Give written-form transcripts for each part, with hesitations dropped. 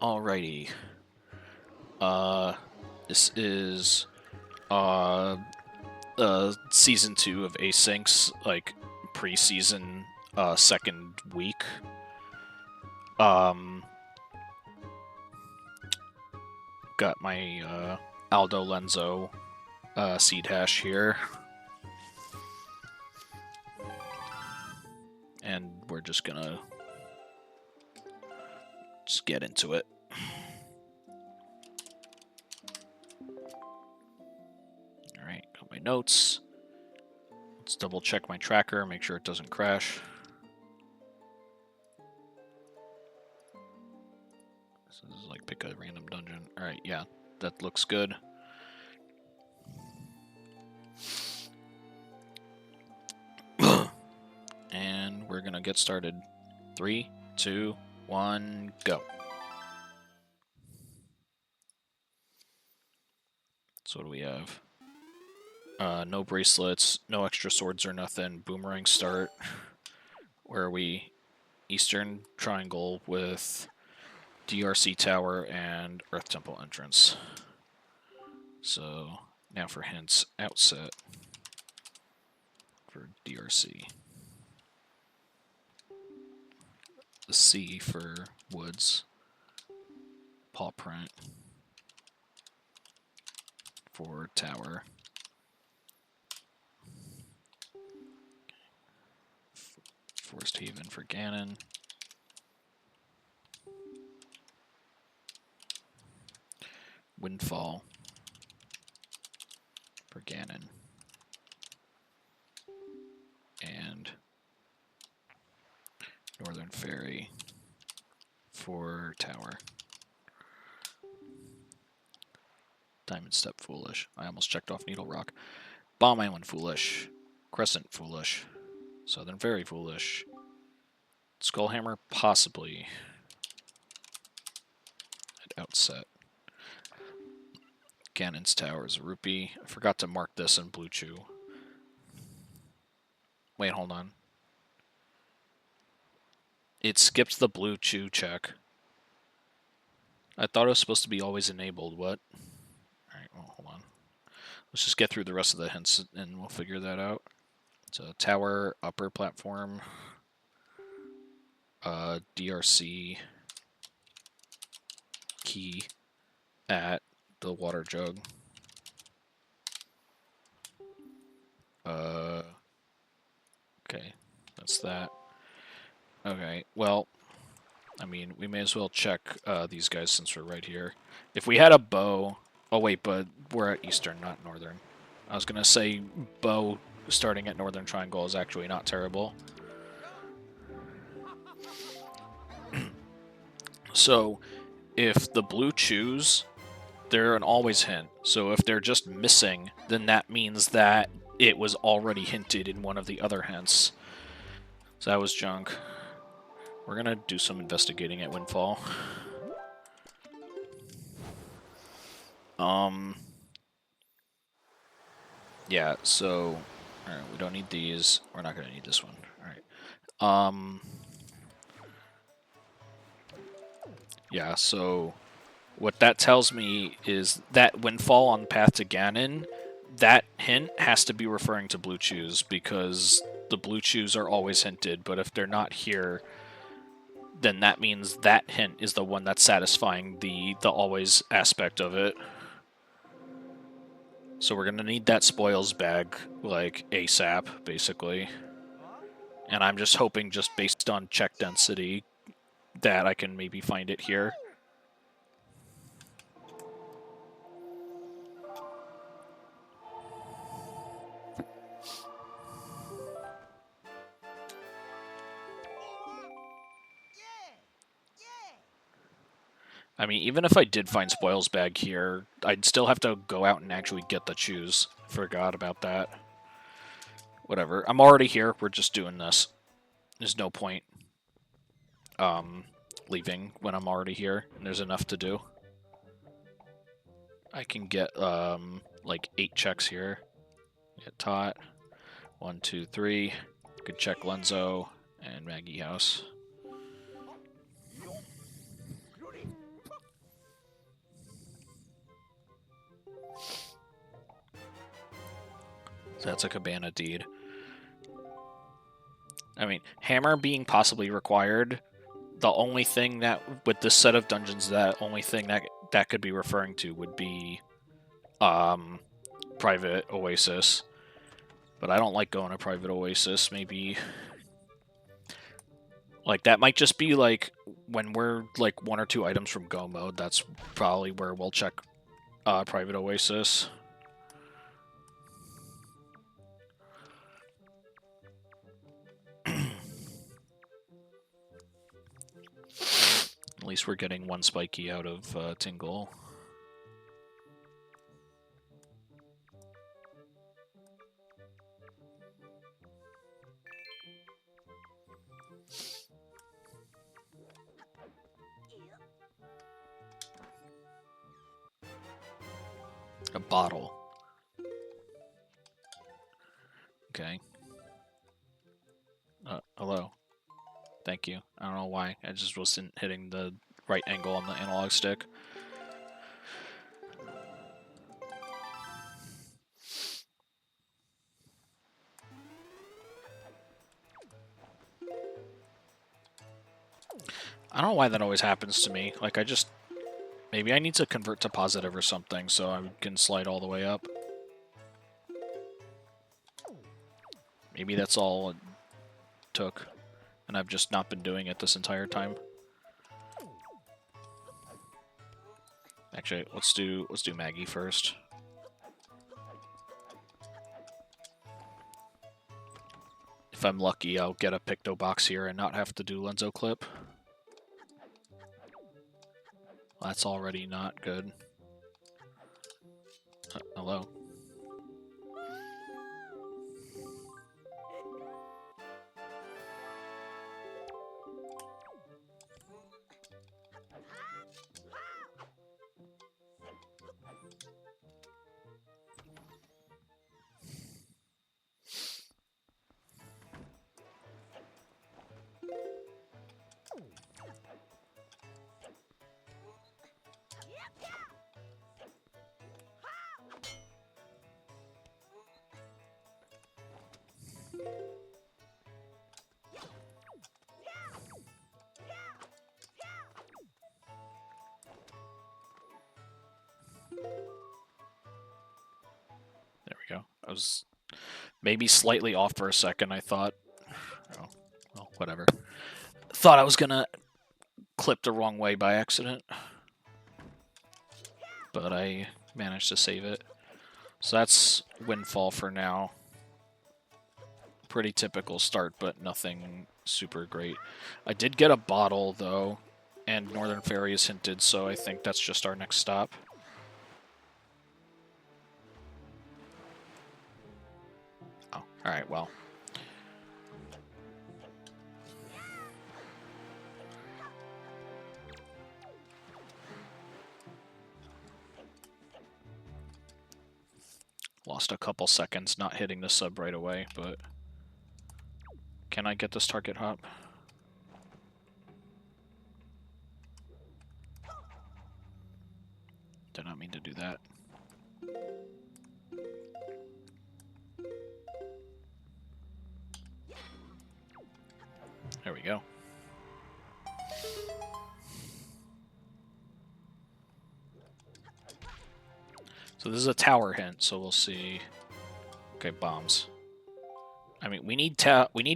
Alrighty. This is uh season 2 of Asyncs, like preseason second week. Um got my Aldo Lenzo seed hash here. And we're just gonna get into it. Alright, got my notes. Let's double check my tracker, make sure it doesn't crash. This is like pick a random dungeon. Alright, yeah, that looks good. And we're gonna get started. 3, 2, 1, go. So what do we have? No bracelets, no extra swords or nothing. Boomerang start. Where are we? Eastern Triangle with DRC Tower and Earth Temple entrance. So now for hints, outset for DRC. The C for woods. Paw print for tower. Forest Haven for Ganon. Windfall for Ganon. And Northern Ferry for tower. Diamond Step foolish. I almost checked off Needle Rock. Bomb Island foolish. Crescent foolish. Southern Ferry foolish. Skullhammer possibly. At outset. Ganon's Tower is a rupee. I forgot to mark this in Blue Chew. Wait, hold on. It skipped the Blue Chew check. I thought it was supposed to be always enabled. What? Alright, well, hold on. Let's just get through the rest of the hints and we'll figure that out. So, tower, upper platform, DRC key at the water jug. Okay, that's that. Okay, well, I mean, we may as well check these guys since we're right here. If we had a bow... Oh, wait, but we're at Eastern, not Northern. I was going to say bow starting at Northern Triangle is actually not terrible. So, if the blue chews, they're an always hint. So if they're just missing, then that means that it was already hinted in one of the other hints. So that was junk. We're going to do some investigating at Windfall. Yeah, so... Alright, we don't need these. We're not going to need this one. Alright. Yeah, so... What that tells me is that Windfall on the path to Ganon, that hint has to be referring to Blue Chews, because the Blue Chews are always hinted, but if they're not here, then that means that hint is the one that's satisfying the always aspect of it. So we're gonna need that spoils bag, like, ASAP, basically. And I'm just hoping, just based on check density, that I can maybe find it here. I mean, even if I did find Spoils Bag here, I'd still have to go out and actually get the chews. Forgot about that. Whatever. I'm already here. We're just doing this. There's no point leaving when I'm already here, and there's enough to do. I can get like 8 checks here. Get Tot. 1, 2, 3. Could check Lenzo and Maggie House. That's a cabana deed. I mean, hammer being possibly required, the only thing that, with this set of dungeons, that only thing that could be referring to would be private oasis. But I don't like going to private oasis. Maybe like that might just be like when we're like 1 or 2 items from go mode. That's probably where we'll check private oasis. At least we're getting 1 spiky out of Tingle. A bottle. Okay. Hello. Thank you. I don't know why. I just wasn't hitting the right angle on the analog stick. I don't know why that always happens to me. Like, I just... Maybe I need to convert to positive or something so I can slide all the way up. Maybe that's all it took. And I've just not been doing it this entire time. Actually, let's do Maggie first. If I'm lucky, I'll get a Picto box here and not have to do Lenzo Clip. That's already not good. Hello. There we go. I was maybe slightly off for a second. I thought, oh, well, whatever. Thought I was gonna clip the wrong way by accident, but I managed to save it. So that's Windfall for now. Pretty typical start, but nothing super great. I did get a bottle, though, and Northern Fairy is hinted, so I think that's just our next stop. Oh, alright, well. Lost a couple seconds not hitting the sub right away, but... Can I get this target hop? Did not mean to do that. There we go. So this is a tower hint, so we'll see. Okay, bombs. I mean, we need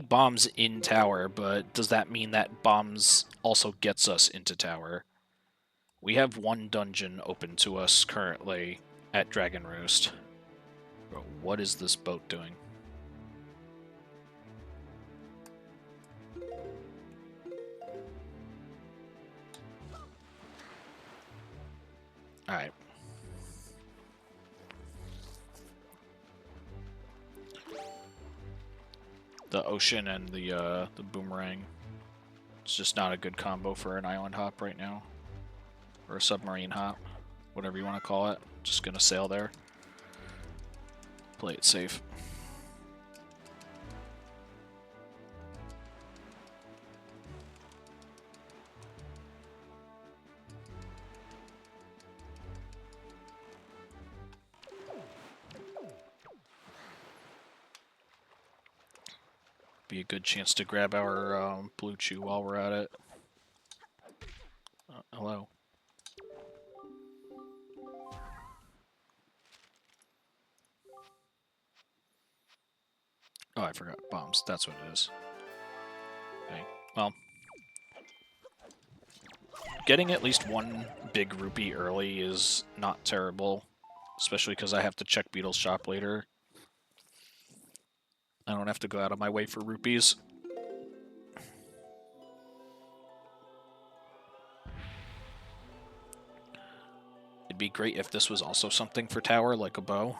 bombs in tower, but does that mean that bombs also gets us into tower? We have 1 dungeon open to us currently at Dragon Roost. Bro, what is this boat doing? Alright. The ocean and the boomerang. It's just not a good combo for an island hop right now. Or a submarine hop. Whatever you want to call it. Just gonna sail there. Play it safe. Be a good chance to grab our blue chew while we're at it. Hello. Oh, I forgot. Bombs. That's what it is. Okay. Well, getting at least one big rupee early is not terrible, especially because I have to check Beetle's shop later. I don't have to go out of my way for rupees. It'd be great if this was also something for tower, like a bow.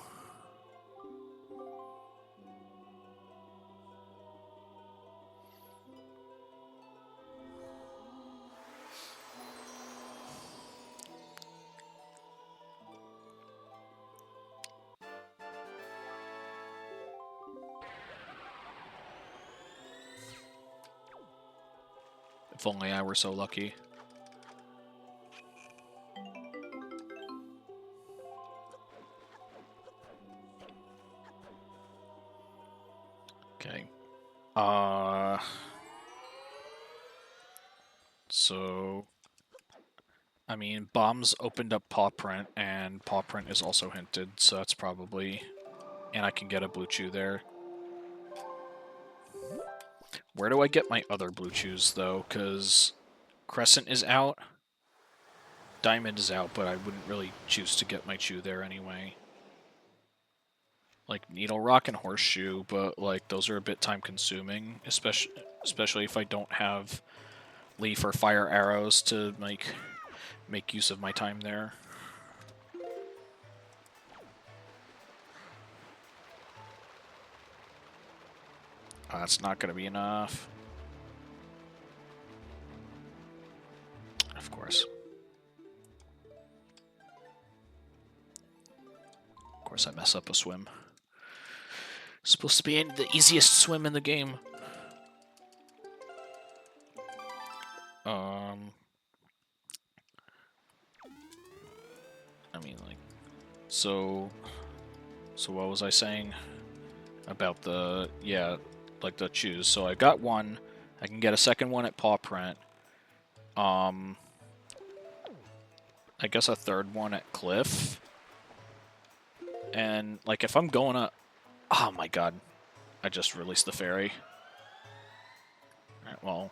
If only I were so lucky. Okay. So... I mean, bombs opened up paw print, and paw print is also hinted, so that's probably... And I can get a blue chew there. Where do I get my other blue chews, though? Because Crescent is out. Diamond is out, but I wouldn't really choose to get my chew there anyway. Like Needle Rock and Horseshoe, but like those are a bit time consuming, especially if I don't have Leaf or Fire Arrows to make use of my time there. That's not going to be enough. Of course. Of course I mess up a swim. It's supposed to be the easiest swim in the game. I mean, like, so what was I saying about the, yeah, like the chews? So I got one. I can get a second one at paw print. I guess a third one at cliff. And like if I'm going to, oh my god, I just released the fairy. All right, well,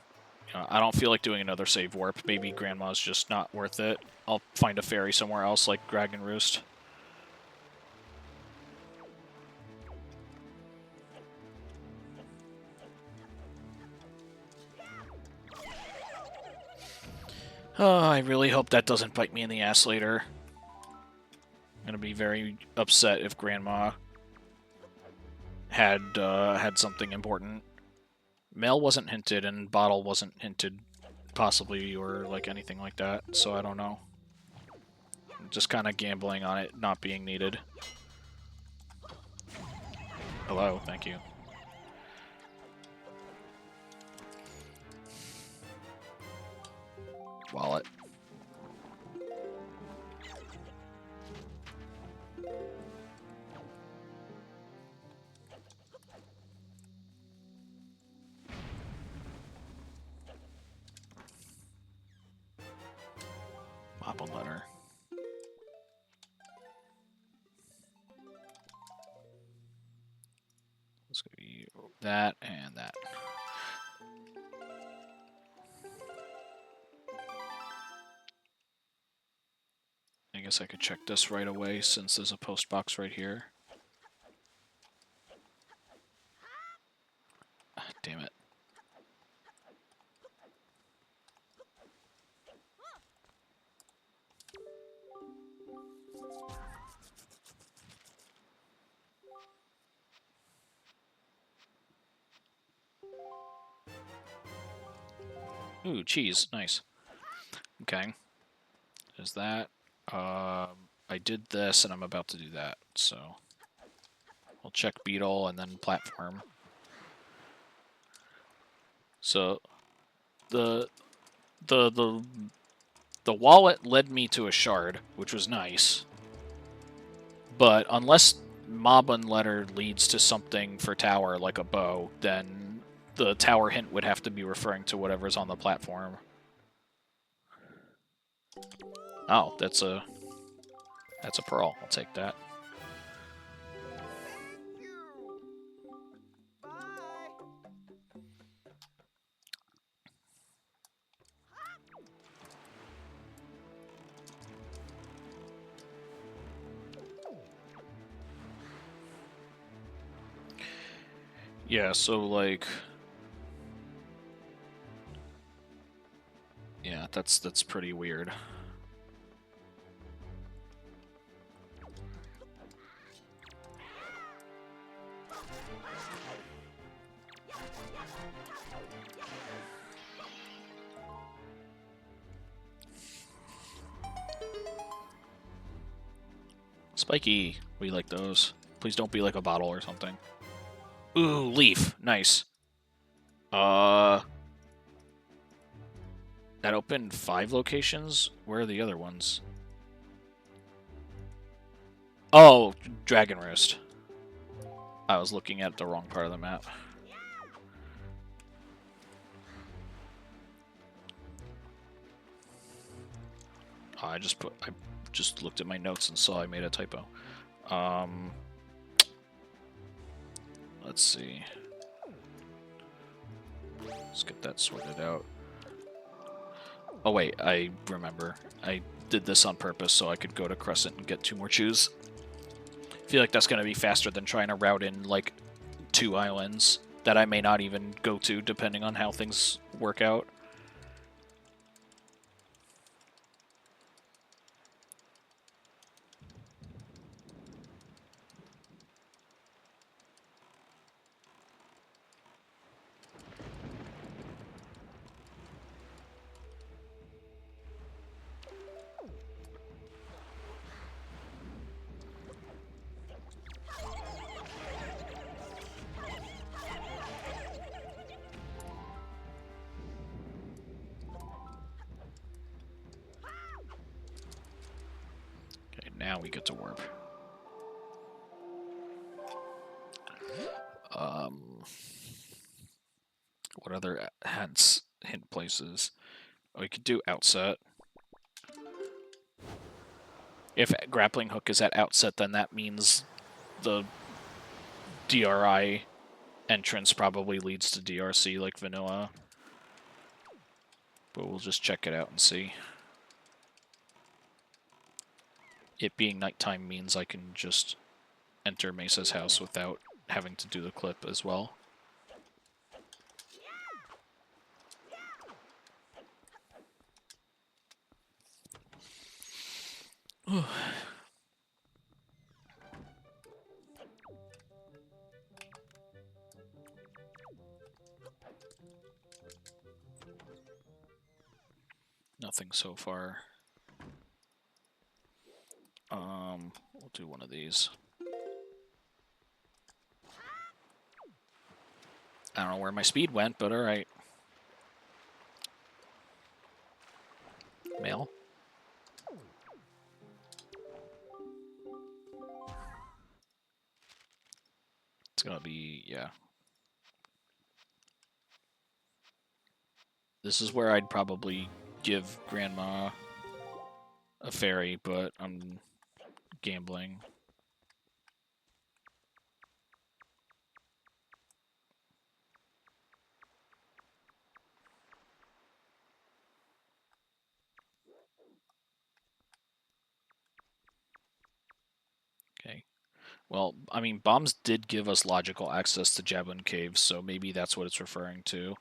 you know, I don't feel like doing another save warp. Maybe Grandma's just not worth it. I'll find a fairy somewhere else, like Dragon Roost. Oh, I really hope that doesn't bite me in the ass later. I'm gonna be very upset if Grandma had something important. Mail wasn't hinted, and Bottle wasn't hinted, possibly, or like anything like that, so I don't know. I'm just kind of gambling on it not being needed. Hello, thank you. Wallet. Pop a letter. It's gonna be that and that. I guess I could check this right away since there's a post box right here. Ah, damn it. Ooh, cheese. Nice. Okay. There's that. I did this, and I'm about to do that, so... We'll check Beetle and then Platform. So, the wallet led me to a shard, which was nice. But unless Mob Unletter leads to something for tower, like a bow, then the tower hint would have to be referring to whatever's on the platform. Oh, that's a pearl. I'll take that. Yeah, so like, yeah, that's pretty weird. Spiky, we like those. Please don't be like a bottle or something. Ooh, leaf, nice. That opened 5 locations? Where are the other ones? Oh, Dragon Roost. I was looking at the wrong part of the map. Oh, I just looked at my notes and saw I made a typo. Let's see. Let's get that sorted out. Oh wait, I remember. I did this on purpose so I could go to Crescent and get 2 more chews. I feel like that's going to be faster than trying to route in, like, 2 islands that I may not even go to, depending on how things work out. Okay, now we get to warp. What other hint places? Oh, we could do outset. If grappling hook is at outset, then that means the DRI entrance probably leads to DRC like vanilla. But we'll just check it out and see. It being nighttime means I can just enter Mesa's house without having to do the clip as well. Nothing so far. We'll do one of these. I don't know where my speed went, but alright. Mail. It's gonna be, yeah. This is where I'd probably give Grandma a fairy, but I'm gambling. Okay. Well, I mean, bombs did give us logical access to Javelin Caves, so maybe that's what it's referring to.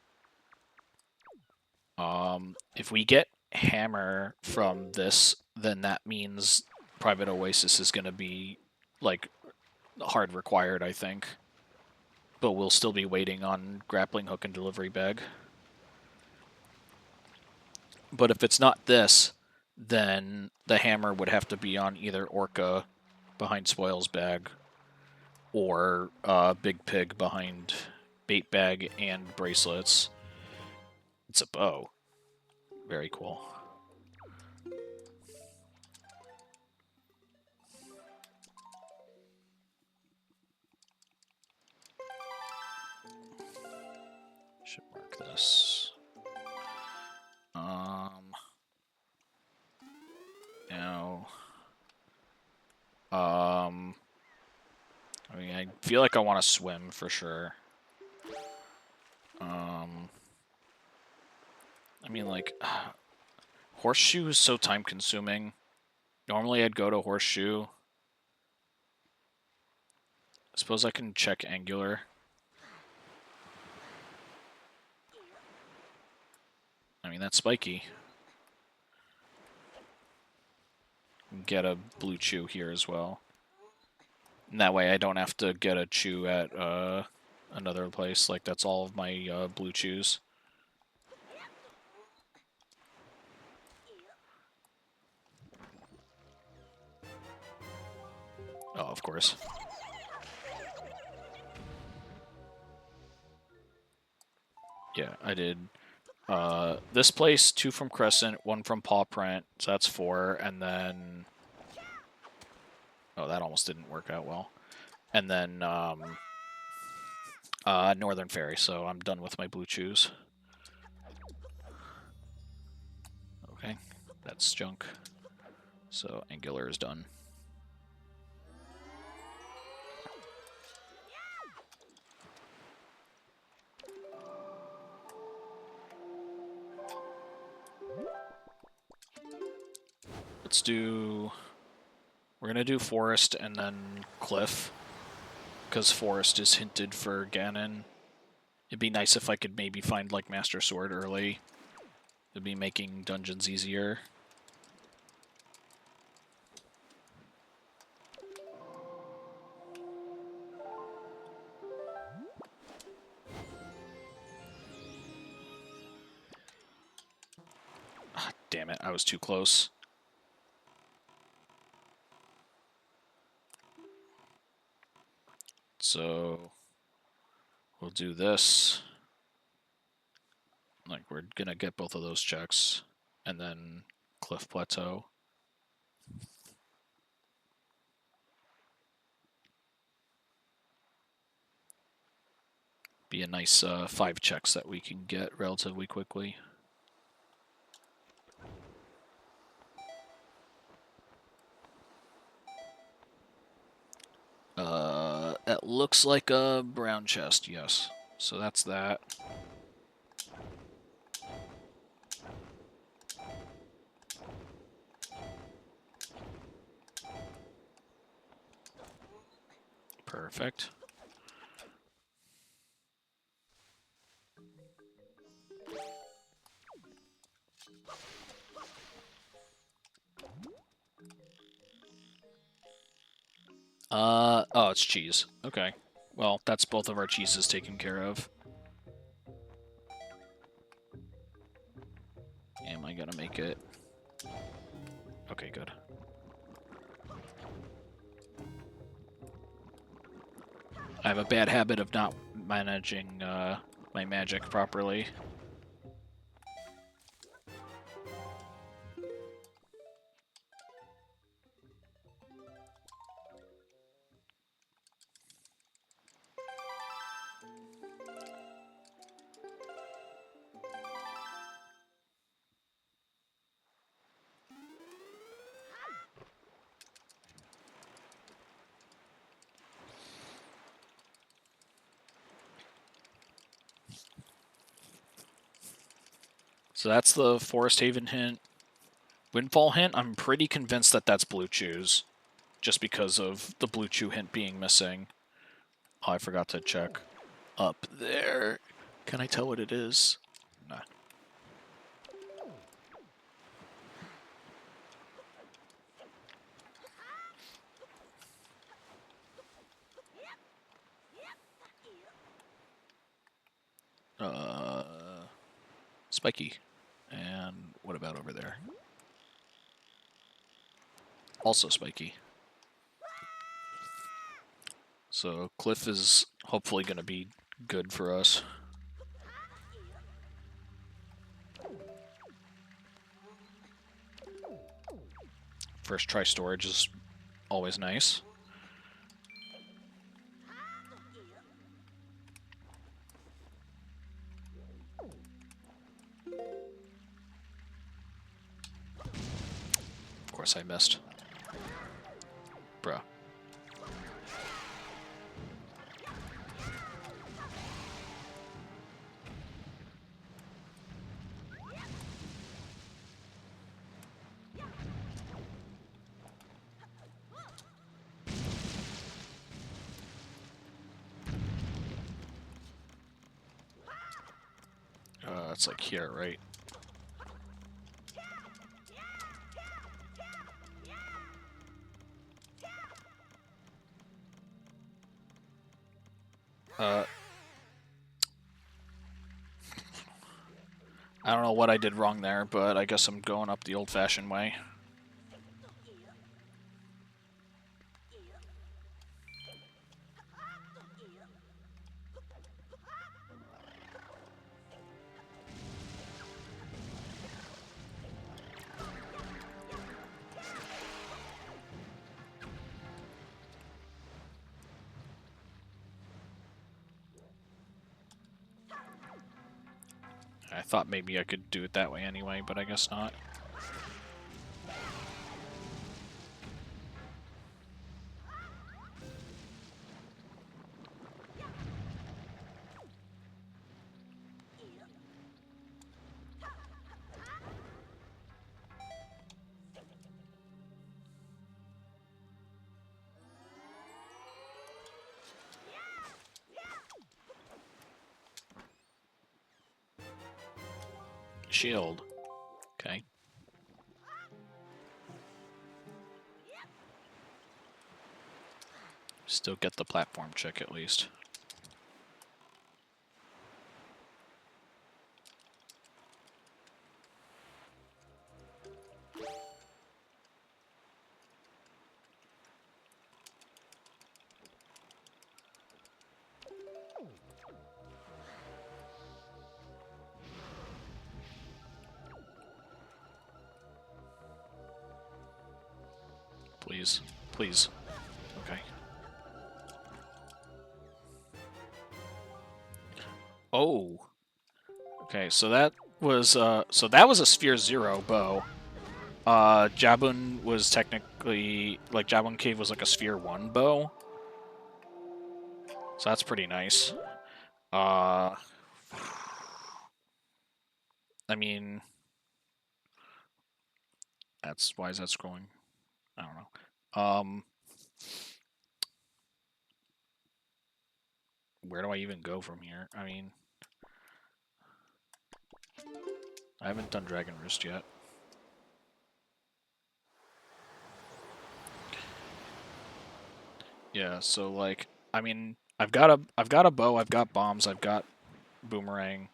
If we get Hammer from this, then that means Private Oasis is going to be, like, hard required, I think. But we'll still be waiting on Grappling Hook and Delivery Bag. But if it's not this, then the Hammer would have to be on either Orca behind Spoils Bag or Big Pig behind Bait Bag and Bracelets. It's a bow. Very cool. this. Now, I mean, I feel like I want to swim for sure. I mean, like, horseshoe is so time consuming. Normally I'd go to horseshoe. I suppose I can check angular. I mean, that's spiky. Get a blue chew here as well. And that way I don't have to get a chew at another place. Like, that's all of my blue chews. Oh, of course. Yeah, I did. This place, 2 from Crescent, 1 from Paw Print, so that's 4, and then... Oh, that almost didn't work out well. And then, Northern Fairy, so I'm done with my blue chews. Okay, that's junk. So, angular is done. Let's do... We're gonna do Forest and then Cliff, because Forest is hinted for Ganon. It'd be nice if I could maybe find, like, Master Sword early. It'd be making dungeons easier. Ah, damn it, I was too close. So, we'll do this. Like, we're gonna get both of those checks. And then Cliff Plateau. Be a nice 5 checks that we can get relatively quickly. It looks like a brown chest, yes. So that's that. Perfect. Oh, it's cheese. Okay. Well, that's both of our cheeses taken care of. Am I gonna make it? Okay, good. I have a bad habit of not managing my magic properly. So that's the Forest Haven hint. Windfall hint, I'm pretty convinced that that's Blue Chews, just because of the Blue Chew hint being missing. Oh, I forgot to check. Up there. Can I tell what it is? Nah. Spiky. And what about over there? Also spiky. So Cliff is hopefully going to be good for us. First try storage is always nice. course I missed. Bruh. It's like here, right? I don't know what I did wrong there, but I guess I'm going up the old-fashioned way. I thought maybe I could do it that way anyway, but I guess not. Shield. Okay. Still get the platform check at least. Please. Please. Okay. Oh. Okay, so that was a Sphere Zero bow. Jabun was technically like Jabun Cave was like a Sphere 1 bow. So that's pretty nice. I mean, why is that scrolling? I don't know. Where do I even go from here? I mean, I haven't done Dragon Roost yet. Yeah, so like, I mean, I've got a bow, I've got bombs, I've got boomerang.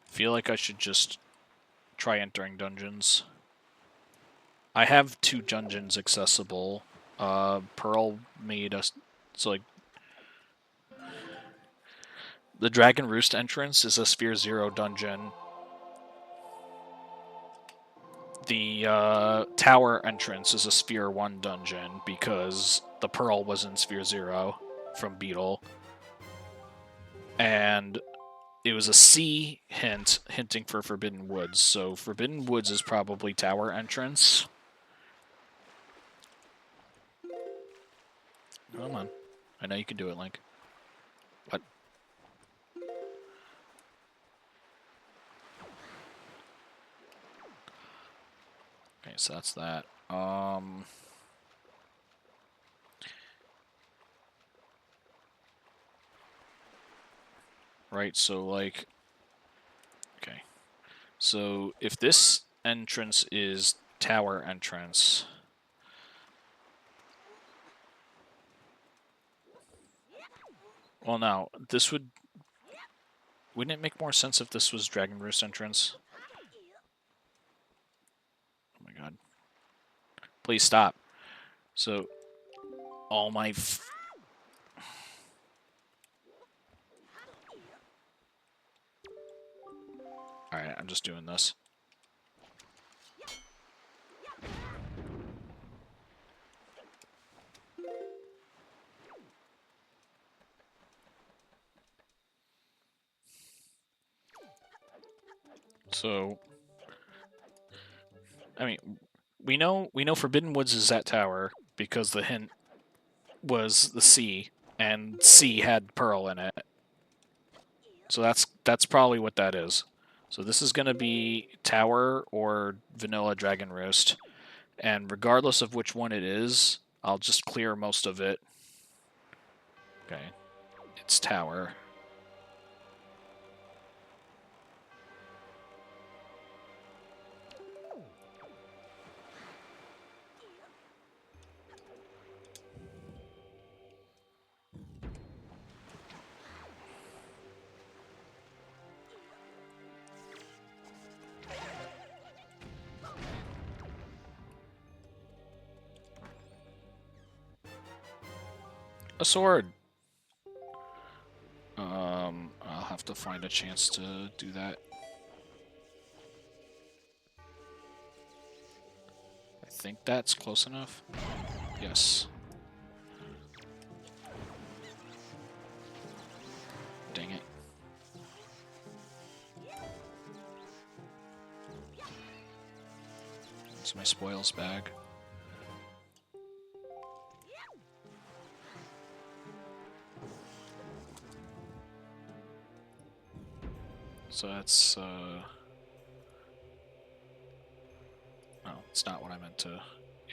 Feel like I should just try entering dungeons. I have 2 dungeons accessible. Pearl made us so like the Dragon Roost entrance is a Sphere 0 dungeon. The tower entrance is a Sphere 1 dungeon because the Pearl was in Sphere 0 from Beetle. And it was a C hint, hinting for Forbidden Woods. So Forbidden Woods is probably tower entrance. Come on. I know you can do it, Link. What? Okay, so that's that. Right, so like... Okay. So if this entrance is tower entrance... Well, no, this would... Wouldn't it make more sense if this was Dragon Roost entrance? Oh my god. Please stop. So, all my... Alright, I'm just doing this. So... I mean, we know Forbidden Woods is that tower because the hint was the sea, and sea had pearl in it. So that's probably what that is. So this is going to be tower or vanilla dragon roost. And regardless of which one it is, I'll just clear most of it. Okay. It's tower. A sword. I'll have to find a chance to do that. I think that's close enough. Yes. Dang it. It's my spoils bag. So that's, no, it's not what I meant to,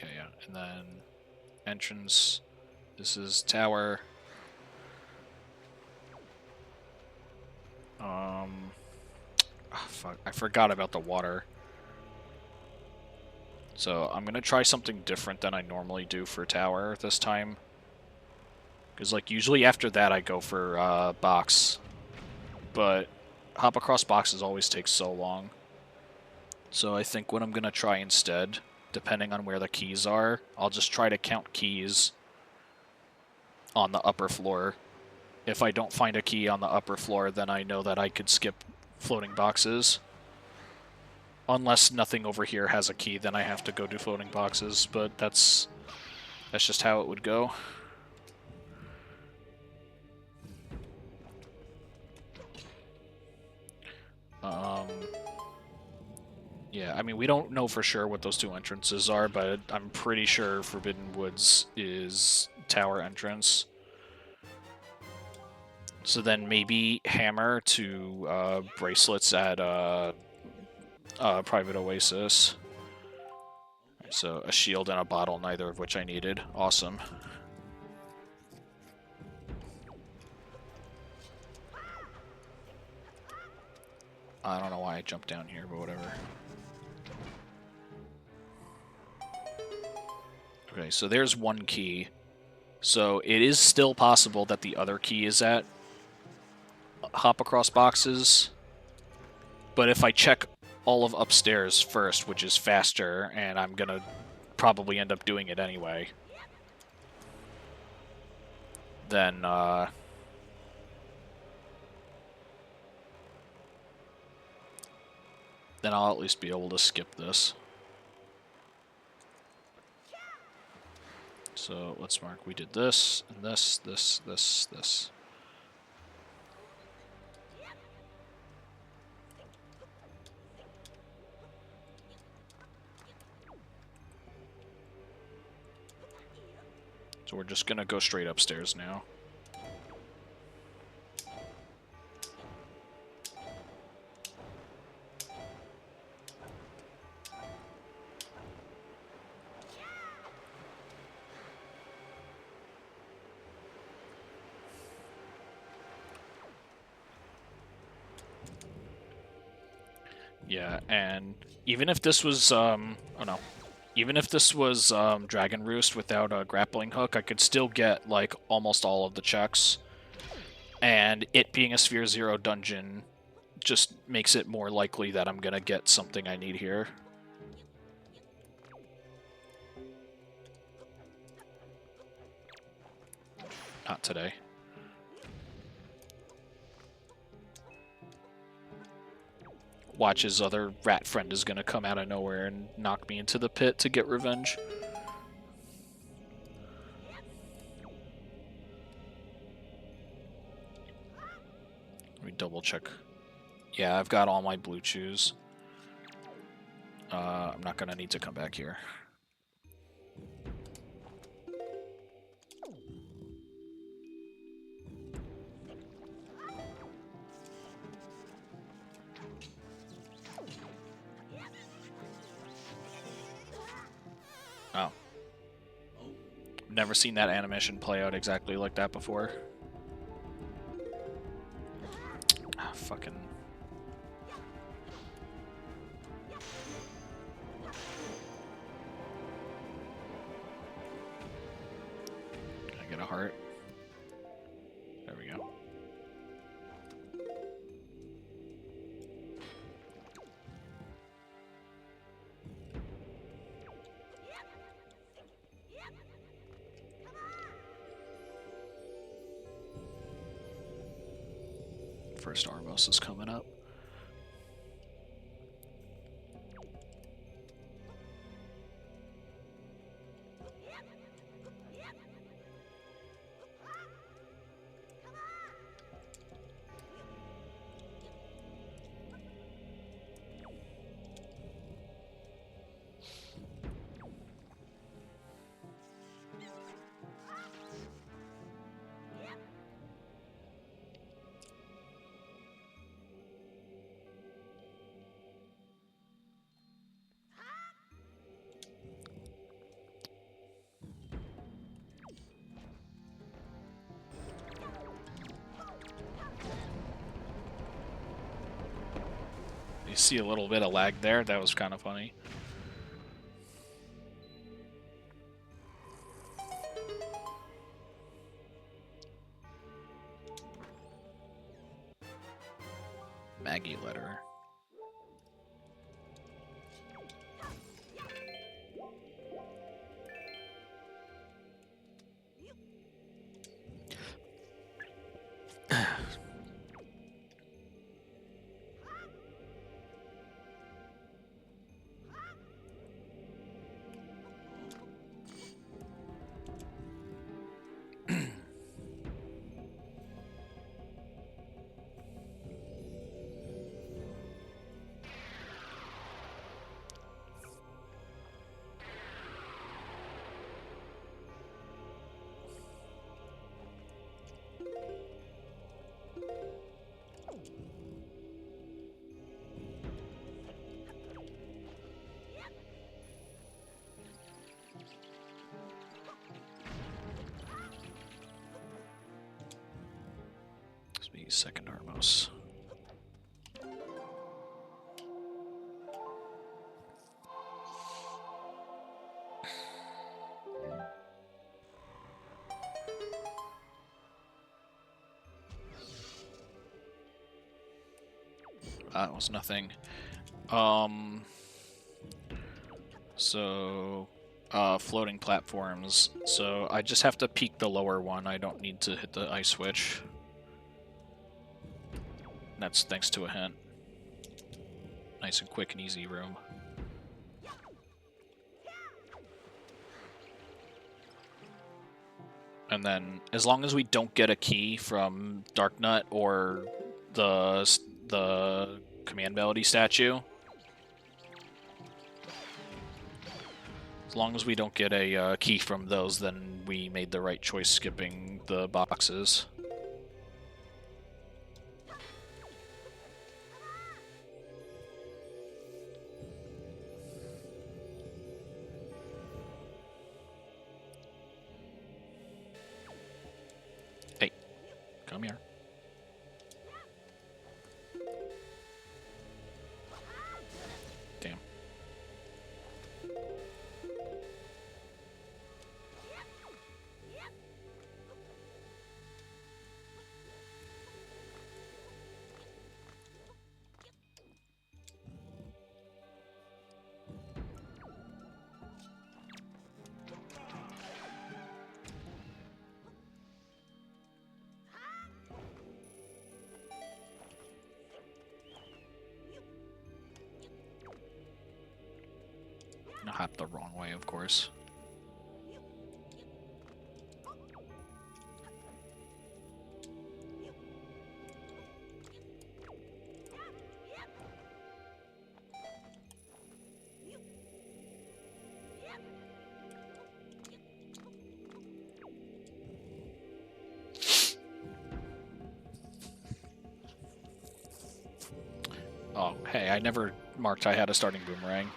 yeah. And then entrance, this is tower. Oh, fuck, I forgot about the water. So I'm gonna try something different than I normally do for tower this time. Because, like, usually after that I go for, box. But hop across boxes always takes so long. So I think what I'm going to try instead, depending on where the keys are, I'll just try to count keys on the upper floor. If I don't find a key on the upper floor, then I know that I could skip floating boxes. Unless nothing over here has a key, then I have to go do floating boxes, but that's just how it would go. Yeah, I mean, we don't know for sure what those two entrances are, but I'm pretty sure Forbidden Woods is tower entrance. So then maybe hammer to bracelets at Private Oasis. So a shield and a bottle, neither of which I needed. Awesome. I don't know why I jumped down here, but whatever. Okay, so there's one key. So it is still possible that the other key is at hop across boxes. But if I check all of upstairs first, which is faster, and I'm gonna probably end up doing it anyway, then I'll at least be able to skip this. So let's mark we did this, and this. So we're just gonna go straight upstairs now. Yeah, and even if this was, even if this was Dragon Roost without a grappling hook, I could still get, like, almost all of the checks. And it being a Sphere Zero dungeon just makes it more likely that I'm gonna get something I need here. Not today. Watch his other rat friend is gonna come out of nowhere and knock me into the pit to get revenge. Let me double check. Yeah, I've got all my blue chews. I'm not gonna need to come back here. Oh. Never seen that animation play out exactly like that before. Ah, fucking... Can I get a heart? There we go. First Armos is coming up. You see a little bit of lag there. That was kind of funny. Maggie letter. This be second Armos. That was nothing. So, floating platforms. So I just have to peek the lower one. I don't need to hit the ice switch. That's thanks to a hint. Nice and quick and easy room. And then, as long as we don't get a key from Dark Nut or the command melody statue, as long as we don't get a key from those, then we made the right choice skipping the boxes. Hey, come here. Damn. I hopped the wrong way, of course. Oh, hey, I never marked I had a starting boomerang.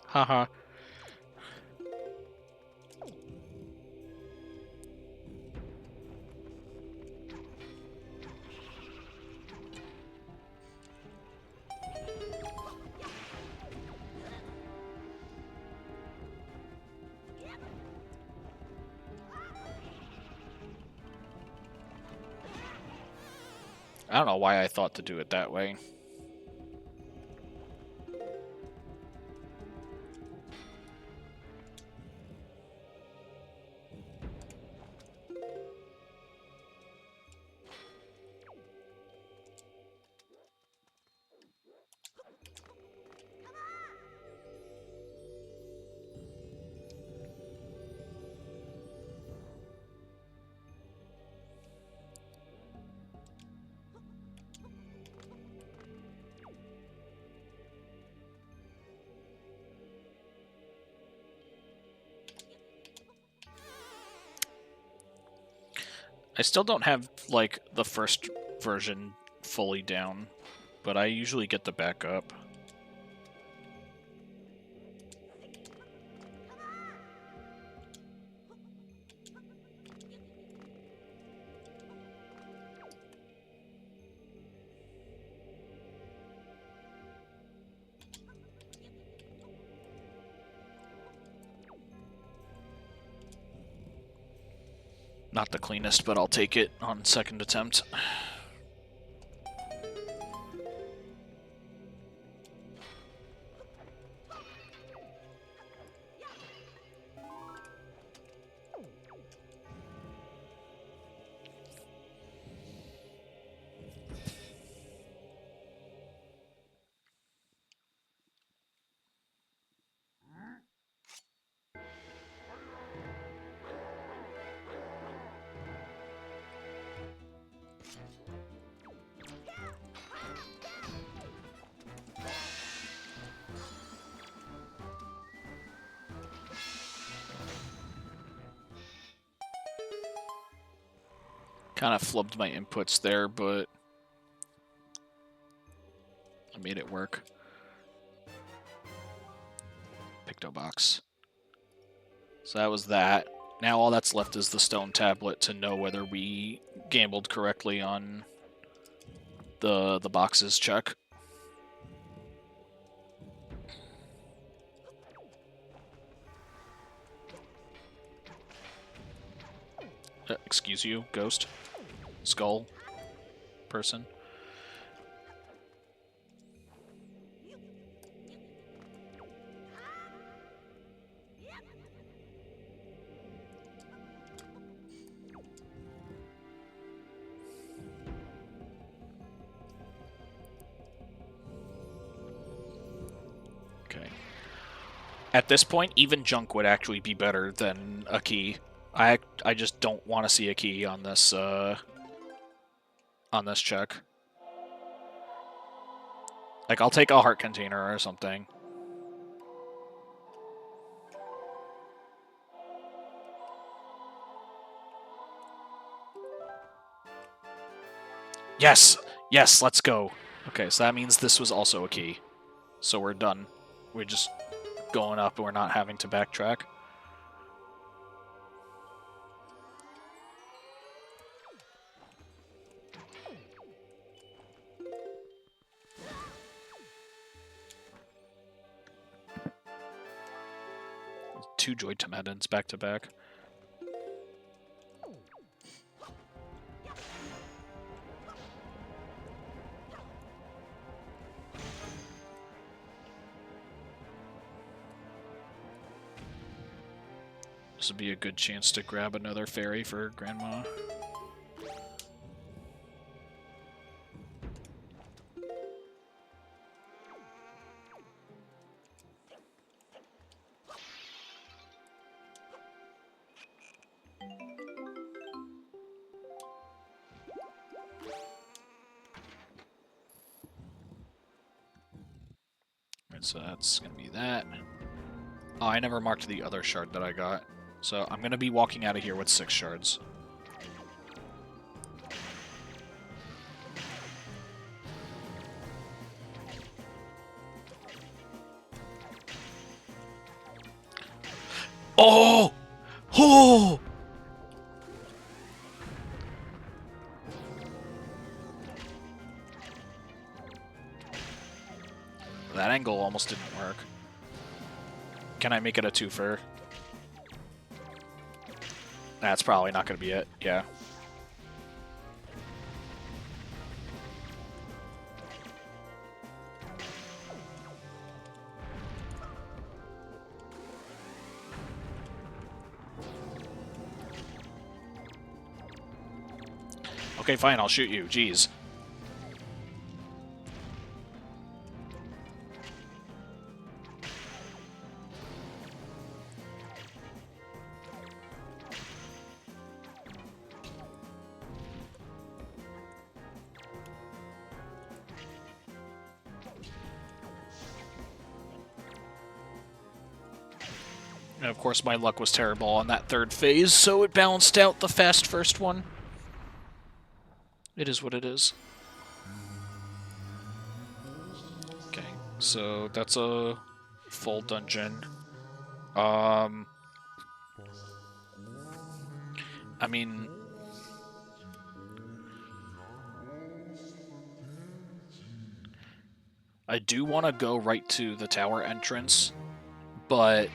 Haha. I don't know why I thought to do it that way. I still don't have, like, the first version fully down, but I usually get the backup. Not the cleanest, but I'll take it on second attempt. Kind of flubbed my inputs there, but I made it work. Picto box. So that was that. Now all that's left is the stone tablet to know whether we gambled correctly on the boxes check. Excuse you, ghost? Skull? Person? Okay. At this point, even junk would actually be better than a key. I just don't want to see a key on this check. Like, I'll take a heart container or something. Yes! Yes, let's go. Okay, so that means this was also a key. So we're done. We're just going up and we're not having to backtrack. Two Joy Tomedons back to back. This would be a good chance to grab another fairy for Grandma. Right, so that's going to be that. Oh, I never marked the other shard that I got. So I'm going to be walking out of here with 6 shards. Oh! Oh! That angle almost didn't work. Can I make it a twofer? That's probably not going to be it. Yeah. Okay, fine, I'll shoot you. Jeez. And of course, my luck was terrible on that third phase, so it balanced out the fast first one. It is what it is. Okay, so that's a full dungeon. I mean, I do want to go right to the tower entrance, but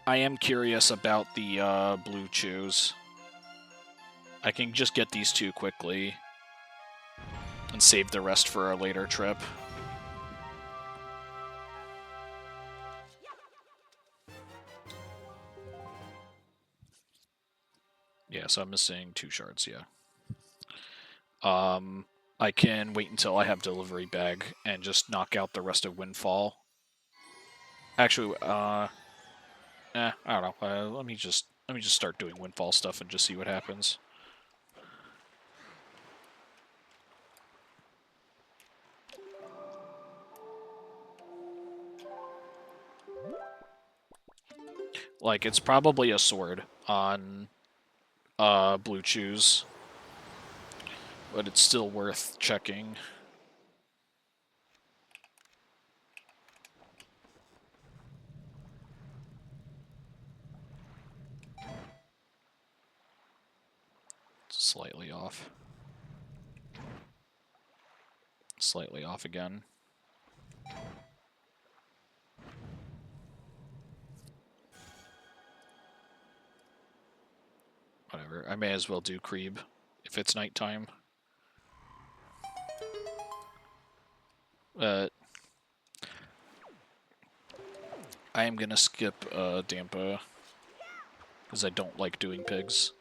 I am curious about the blue chews. I can just get these two quickly and save the rest for a later trip. Yeah, so I'm missing 2 shards, yeah. I can wait until I have delivery bag and just knock out the rest of Windfall. Actually, I don't know. Let me just start doing Windfall stuff and just see what happens. Like, it's probably a sword on blue chews, but it's still worth checking. Slightly off. Slightly off again. Whatever. I may as well do Creeb if it's nighttime. I am gonna skip Dampa because I don't like doing pigs.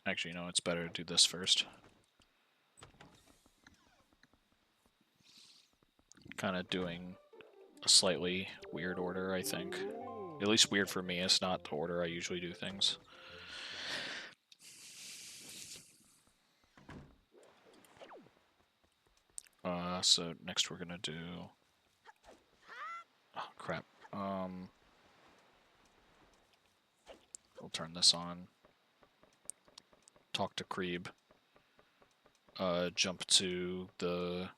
Actually, no, it's better to do this first. Kind of doing a slightly weird order, I think. At least weird for me, it's not the order I usually do things. So next we're gonna do... Oh, crap. We'll turn this on. Talk to Creeb. Jump to the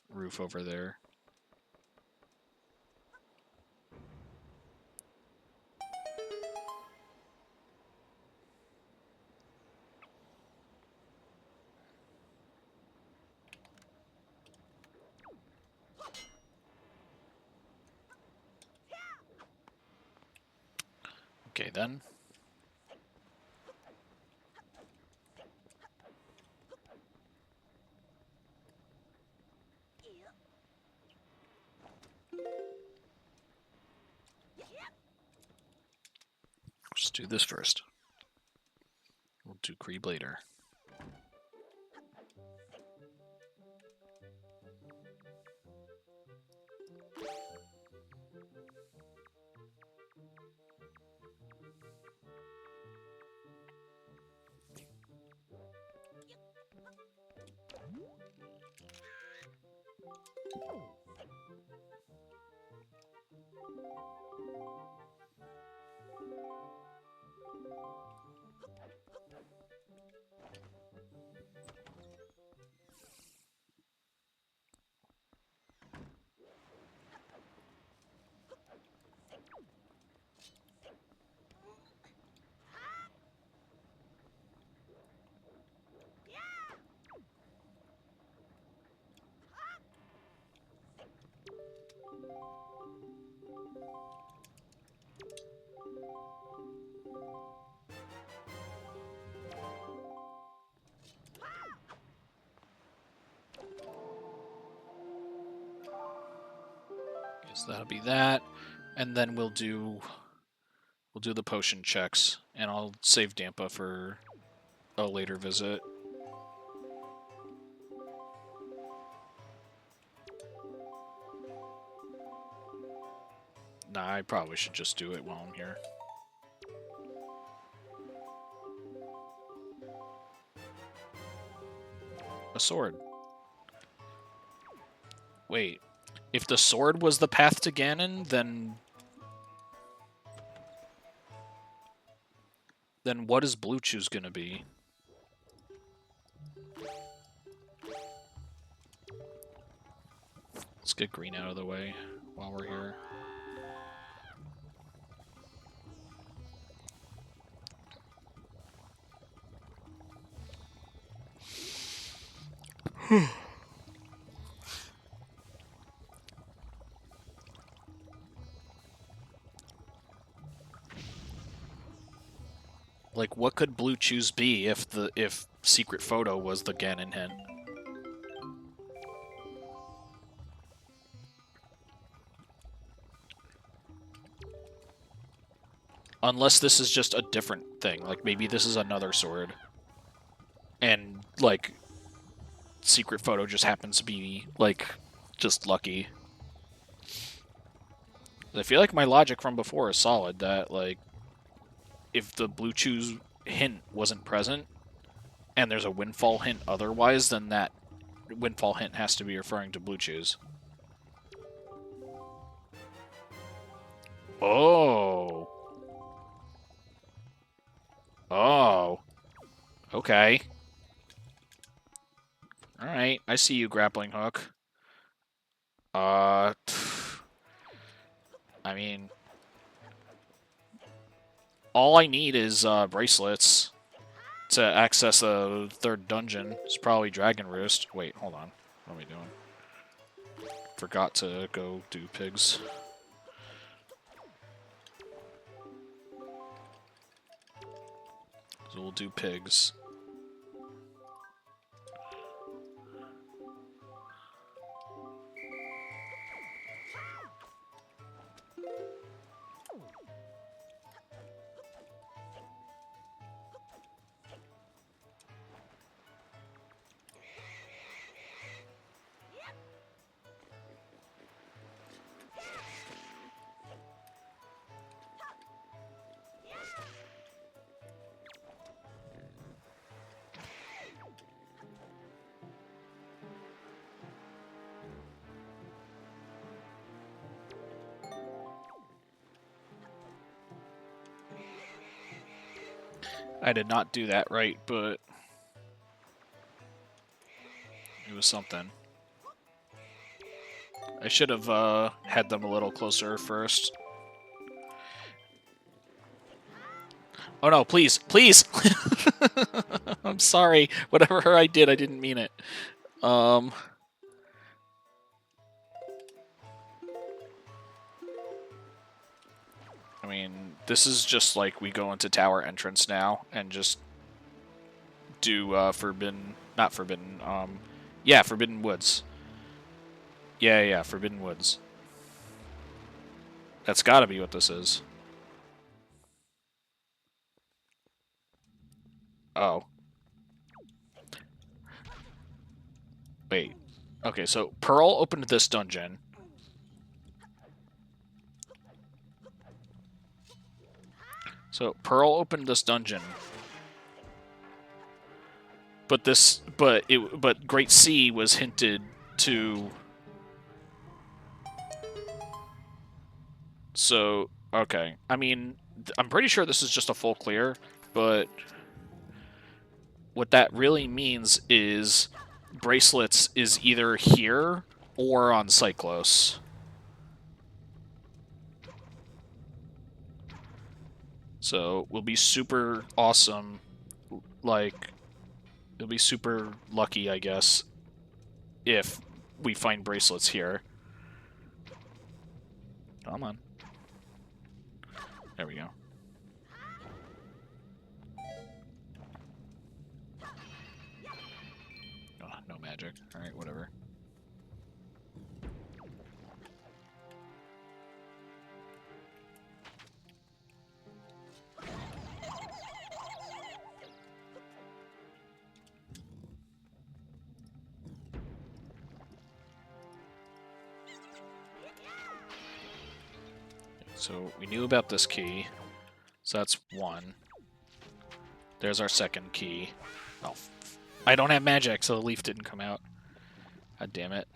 roof over there. Okay, then. Let's do this first. We'll do Creeb later. So that'll be that, and then we'll do the potion checks, and I'll save Dampa for a later visit. Nah, I probably should just do it while I'm here. A sword. Wait, if the sword was the path to Ganon, then what is Blue Chew's gonna be? Let's get green out of the way while we're here. Like, what could Blue Chew's be if Secret Photo was the Ganon hint? Unless this is just a different thing. Like, maybe this is another sword. And, like, Secret Photo just happens to be, like, just lucky. I feel like my logic from before is solid, that, like, if the Blue Chew's hint wasn't present, and there's a Windfall hint otherwise, then that Windfall hint has to be referring to Blue Chew's. Oh. Oh. Okay. Alright, I see you, Grappling Hook. I mean... all I need is bracelets to access a third dungeon. It's probably Dragon Roost. Wait, hold on. What am I doing? Forgot to go do pigs. So we'll do pigs. I did not do that right, but it was something. I should have had them a little closer first. Oh no, please, please! I'm sorry. Whatever I did, I didn't mean it. I mean, this is just like we go into tower entrance now and just do Forbidden... not Forbidden, yeah, Forbidden Woods. Yeah, Forbidden Woods. That's gotta be what this is. Oh. Wait. Okay, so Pearl opened this dungeon. So Pearl opened this dungeon. But Great Sea was hinted to. So, okay. I mean, I'm pretty sure this is just a full clear, but what that really means is Bracelets is either here or on Cyclos. So, we'll be super awesome, like, it'll be super lucky, I guess, if we find Bracelets here. Come on. There we go. Oh, no magic. Alright, whatever. So we knew about this key. So that's one. There's our second key. Oh, I don't have magic, so the leaf didn't come out. God damn it.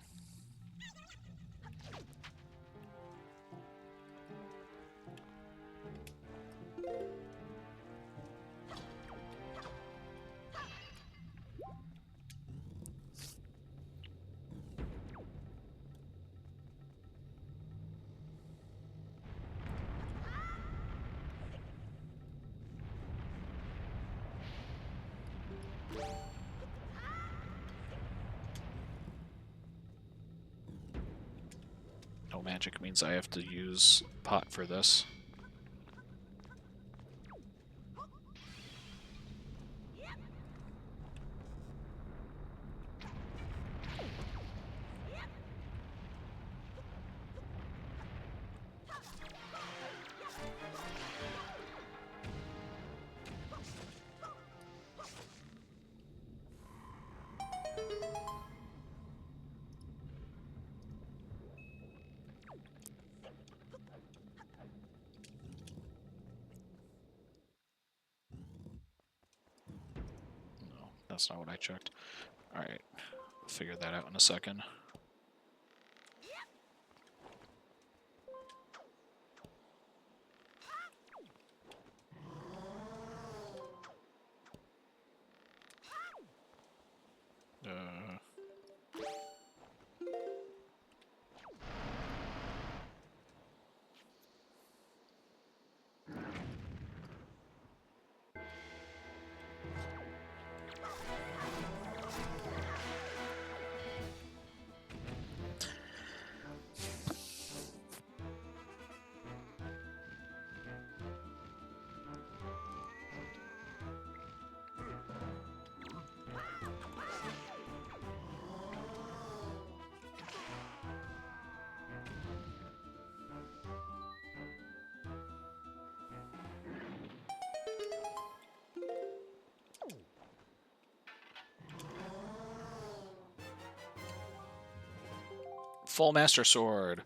No magic means I have to use pot for this. No, that's not what I checked. Alright, we'll figure that out in a second. Full Master Sword.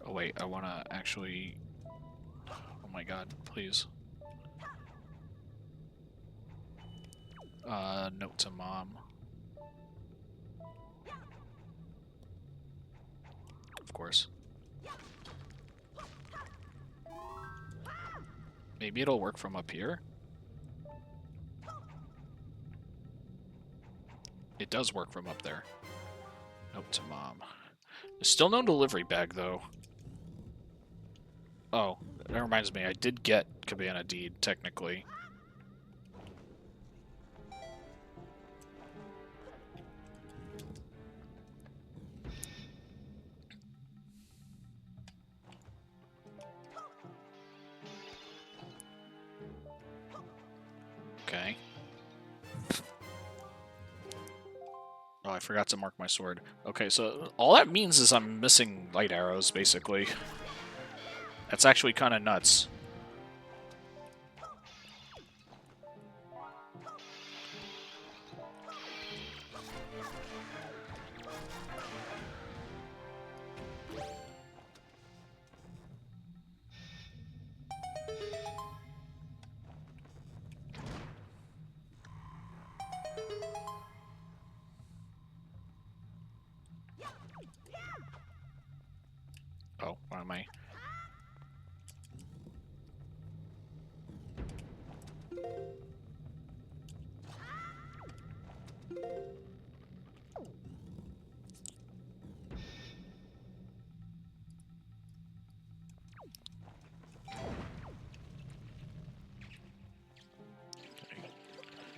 Oh wait, I want to actually... Oh my god, please. Note to mom. Of course. Maybe it'll work from up here? It does work from up there. Note to mom. There's still no delivery bag, though. Oh, that reminds me, I did get Cabana Deed, technically. Okay. Oh, I forgot to mark my sword. Okay, so all that means is I'm missing light arrows, basically. That's actually kind of nuts. Oh, why am I?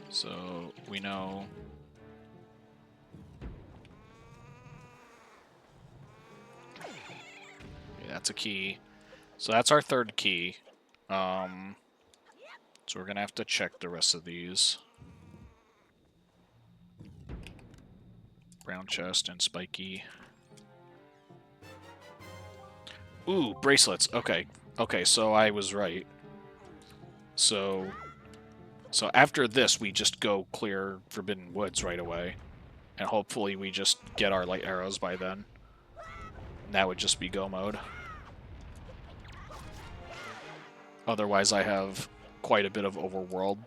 So we know. Yeah, that's a key. So that's our third key. So we're gonna have to check the rest of these. Brown chest and spiky. Ooh, bracelets. Okay. Okay, so I was right. So after this, we just go clear Forbidden Woods right away. And hopefully we just get our light arrows by then. And that would just be go mode. Otherwise, I have quite a bit of overworld.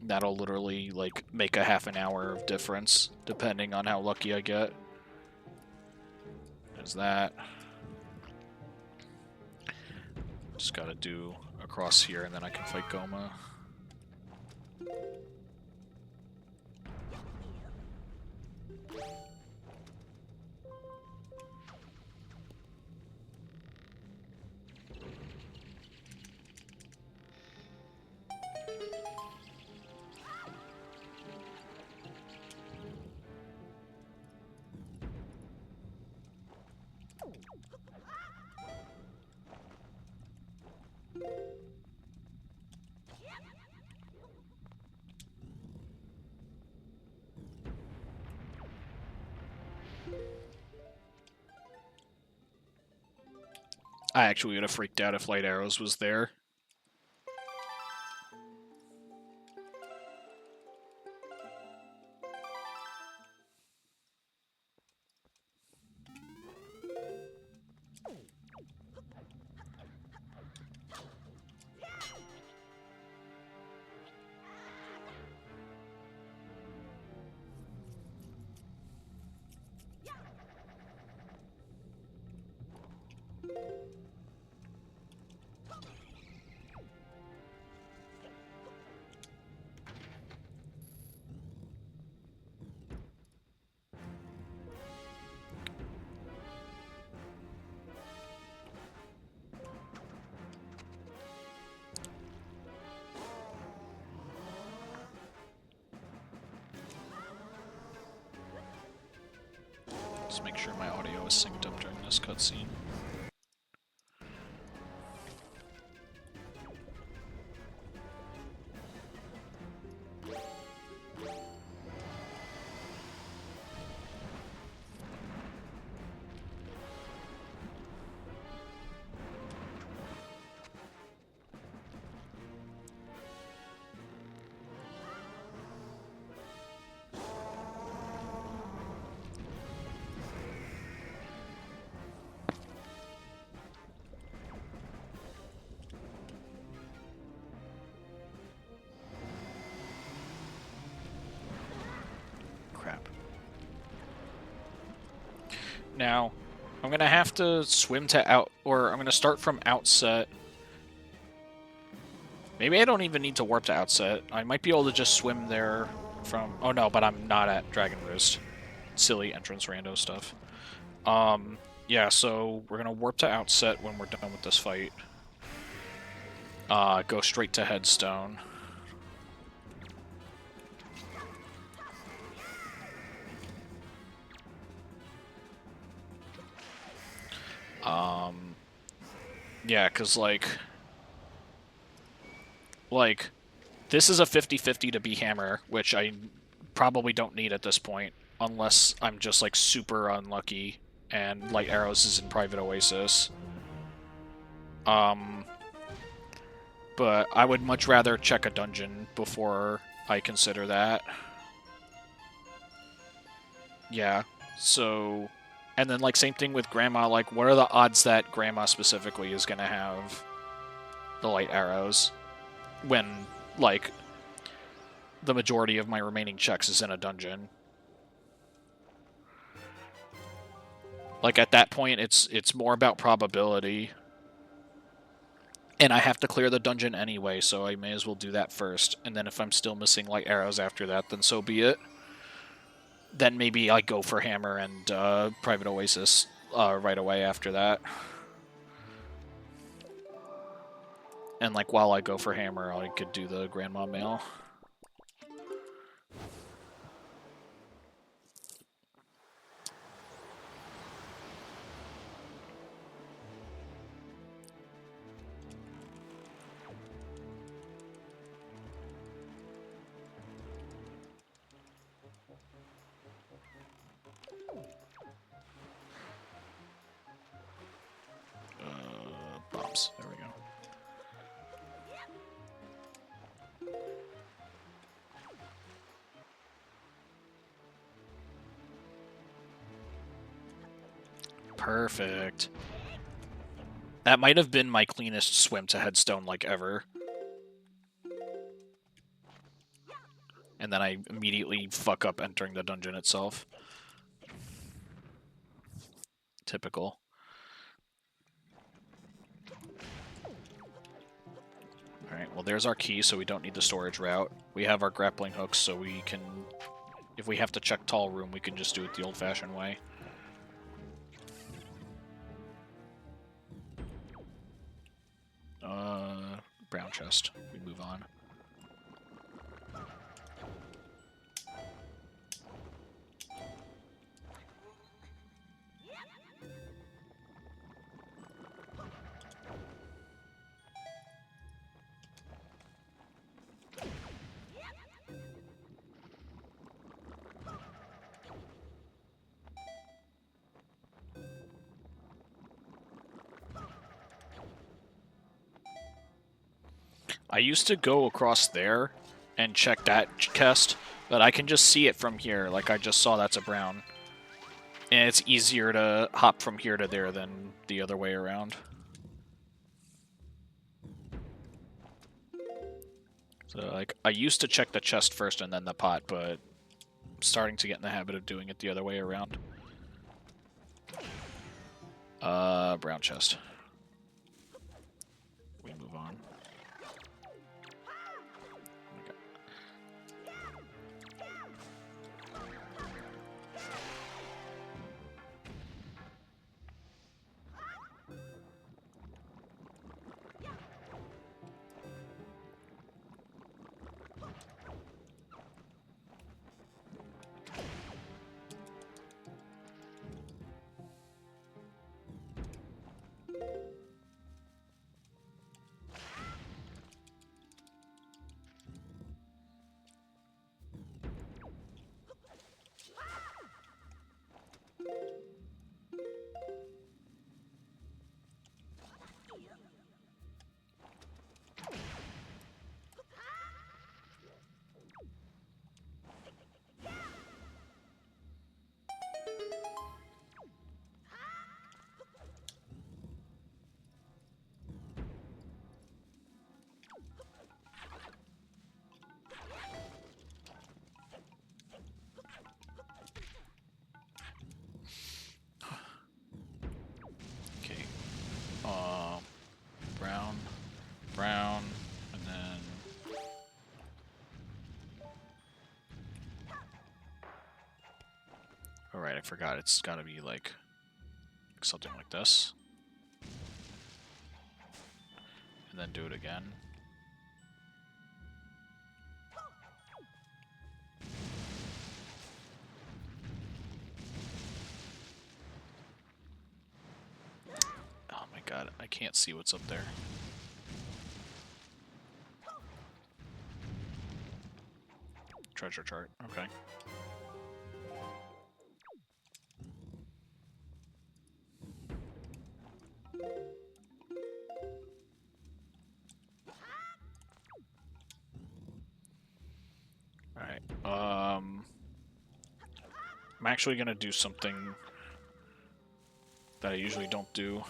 That'll literally, like, make a half an hour of difference, depending on how lucky I get. There's that. Just gotta do across here, and then I can fight Goma. I actually would have freaked out if Light Arrows was there. Just make sure my audio is synced up during this cutscene. Now, I'm going to have to swim to out, or I'm going to start from outset. Maybe I don't even need to warp to outset. I might be able to just swim there from... Oh no, but I'm not at Dragon Roost. Silly entrance rando stuff. Yeah, so we're going to warp to outset when we're done with this fight. Go straight to Headstone. Yeah, because, like, this is a 50-50 to be Hammer, which I probably don't need at this point, unless I'm just, like, super unlucky and Light Arrows is in Private Oasis. But I would much rather check a dungeon before I consider that. Yeah, so... And then, like, same thing with Grandma. Like, what are the odds that Grandma specifically is going to have the Light Arrows when, like, the majority of my remaining checks is in a dungeon? Like, at that point, it's more about probability. And I have to clear the dungeon anyway, so I may as well do that first. And then if I'm still missing Light Arrows after that, then so be it. Then maybe I go for Hammer and Private Oasis right away after that. And like while I go for hammer, I could do the grandma mail. Bombs. There we go. Perfect. That might have been my cleanest swim to headstone like ever. And then I immediately fuck up entering the dungeon itself. Typical. Alright, well there's our key, so we don't need the storage route. We have our grappling hooks, so we can... If we have to check tall room, we can just do it the old-fashioned way. Brown chest. We move on. I used to go across there and check that chest, but I can just see it from here. Like, I just saw that's a brown. And it's easier to hop from here to there than the other way around. So, like, I used to check the chest first and then the pot, but I'm starting to get in the habit of doing it the other way around. Brown chest. We move on. Brown, and then... Alright, I forgot. It's gotta be, like, something like this. And then do it again. Oh my god, I can't see what's up there. Treasure chart, okay. Alright, I'm actually gonna do something that I usually don't do.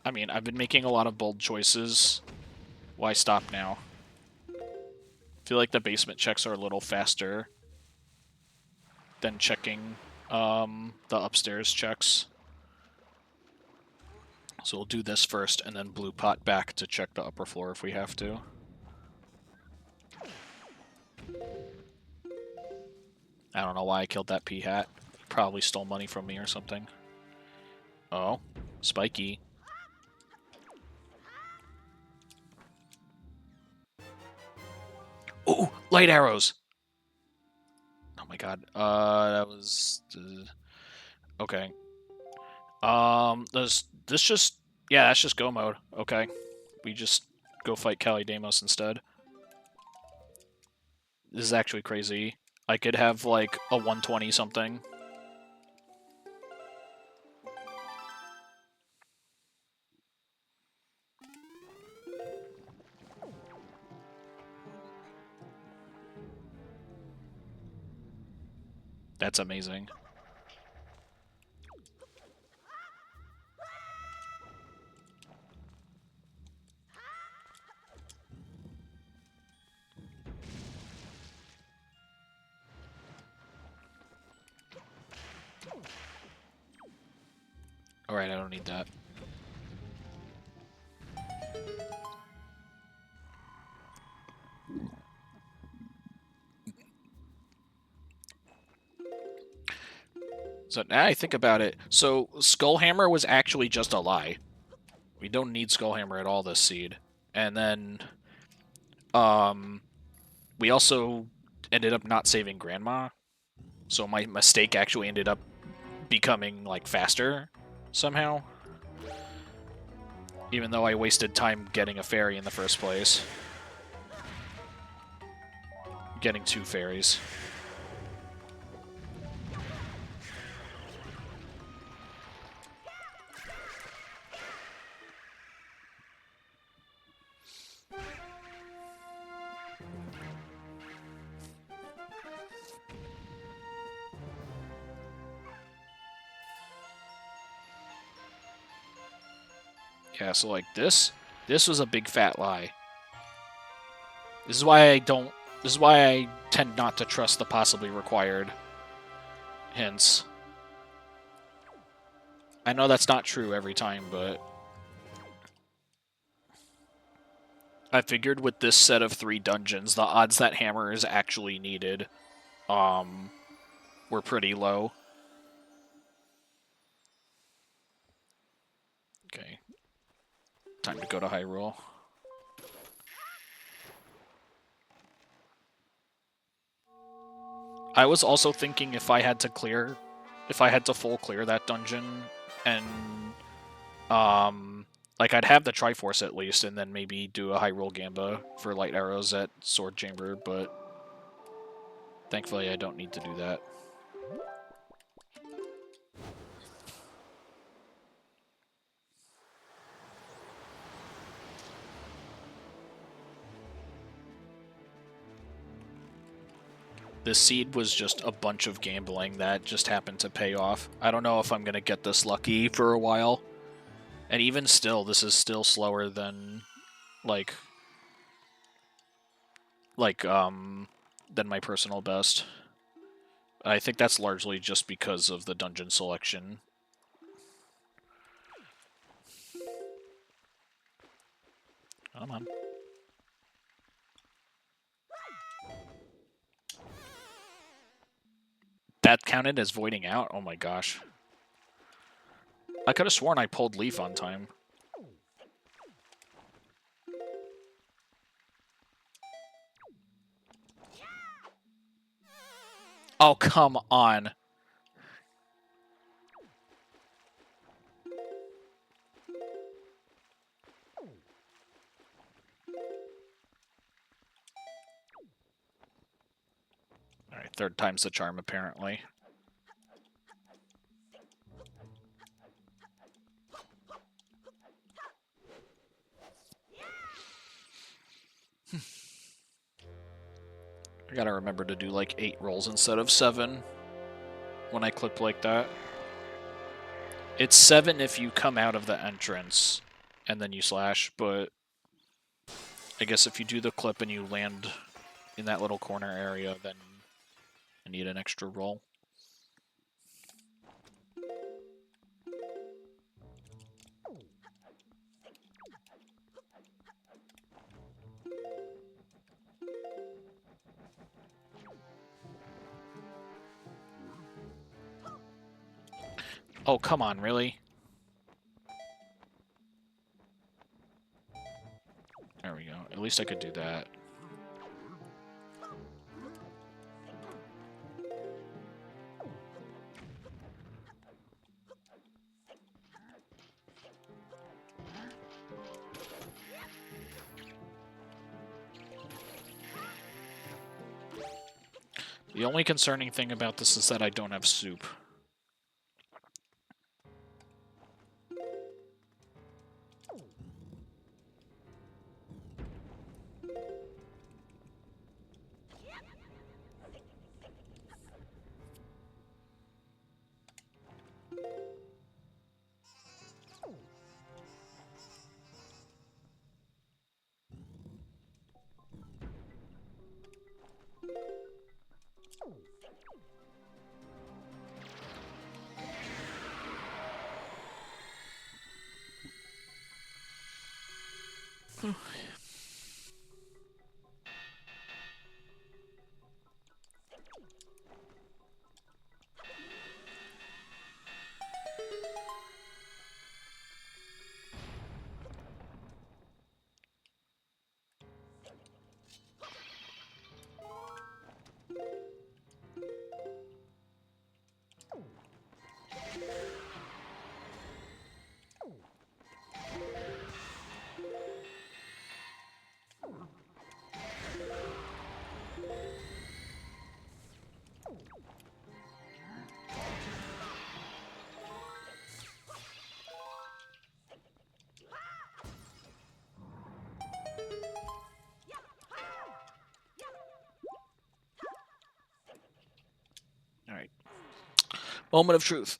I mean, I've been making a lot of bold choices. Why stop now? I feel like the basement checks are a little faster than checking the upstairs checks. So we'll do this first, and then blue pot back to check the upper floor if we have to. I don't know why I killed that pea hat. Probably stole money from me or something. Oh, spiky. Ooh, light arrows. Oh my god. That was okay. This just yeah, that's just go mode. Okay, we just go fight Calidamos instead. This is actually crazy. I could have like a 120 something. That's amazing. Alright, I don't need that. So now I think about it. So Skullhammer was actually just a lie. We don't need Skullhammer at all this seed. And then we also ended up not saving Grandma. So my mistake actually ended up becoming like faster somehow. Even though I wasted time getting a fairy in the first place. Getting 2 fairies. Yeah, so like this was a big fat lie. This is why I tend not to trust the possibly required hints. I know that's not true every time, but I figured with this set of 3 dungeons, the odds that hammer is actually needed were pretty low. Okay. Time to go to Hyrule. I was also thinking if I had to full clear that dungeon and like I'd have the Triforce at least and then maybe do a Hyrule Gamba for light arrows at Sword Chamber, but thankfully I don't need to do that. This seed was just a bunch of gambling that just happened to pay off. I don't know if I'm going to get this lucky for a while. And even still, this is still slower than, than my personal best. I think that's largely just because of the dungeon selection. Come on. That counted as voiding out? Oh my gosh. I could have sworn I pulled Leaf on time. Oh, come on. Alright, 3rd time's the charm, apparently. I gotta remember to do like 8 rolls instead of 7 when I clip like that. It's 7 if you come out of the entrance and then you slash, but I guess if you do the clip and you land in that little corner area, then I need an extra roll. Oh, come on, really? There we go. At least I could do that. The only concerning thing about this is that I don't have soup. Alright. Moment of truth.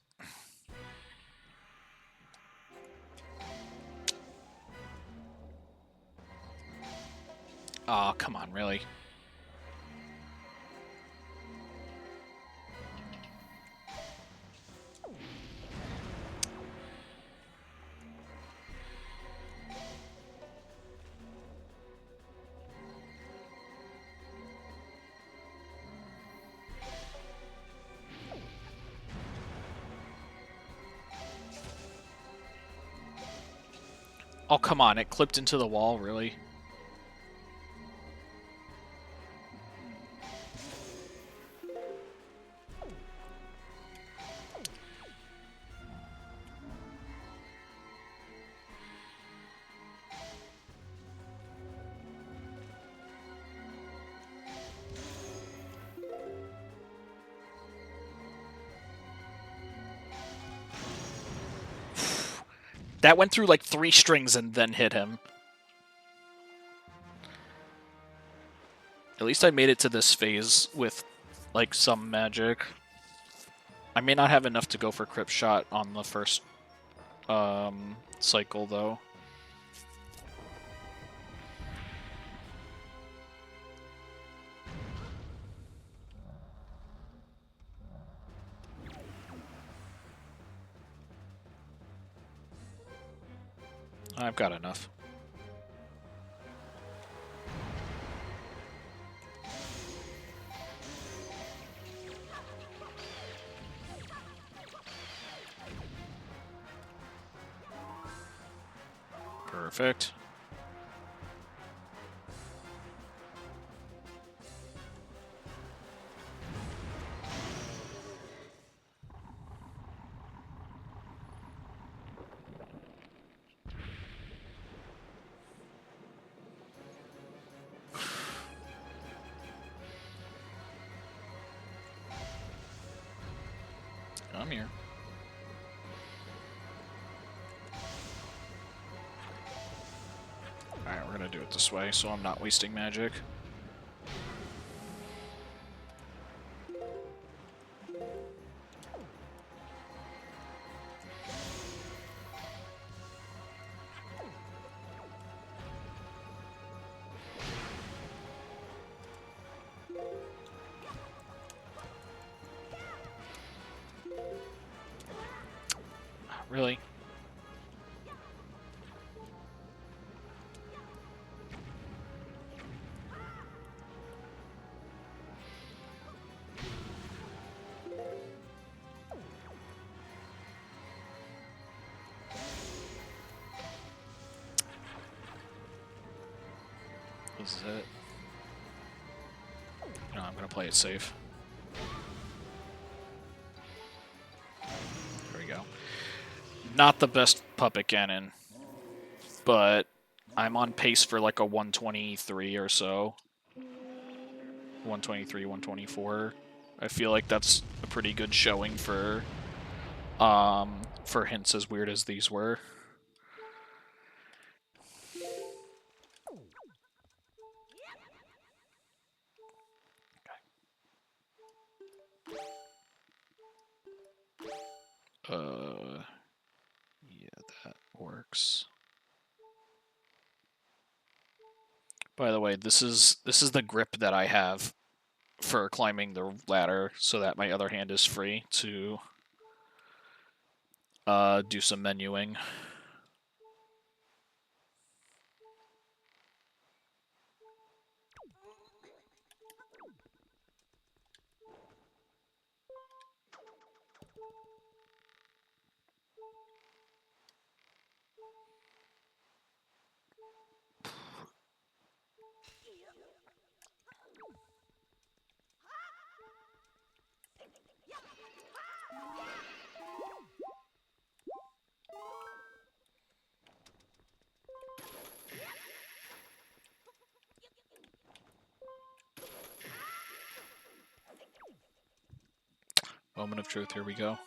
Aw, oh, come on, really? Oh, come on, it clipped into the wall, really? That went through like 3 strings and then hit him. At least I made it to this phase with, like, some magic. I may not have enough to go for Crypt Shot on the first cycle, though. I've got enough. Perfect. I'm here. Alright, we're gonna do it this way, so I'm not wasting magic. Really? This is it. No, I'm gonna play it safe. There we go. Not the best puppet cannon, but I'm on pace for like a 123 or so. 123, 124. I feel like that's a pretty good showing for hints as weird as these were. Yeah, that works. By the way, this is the grip that I have for climbing the ladder, so that my other hand is free to do some menuing. Moment of truth, here we go.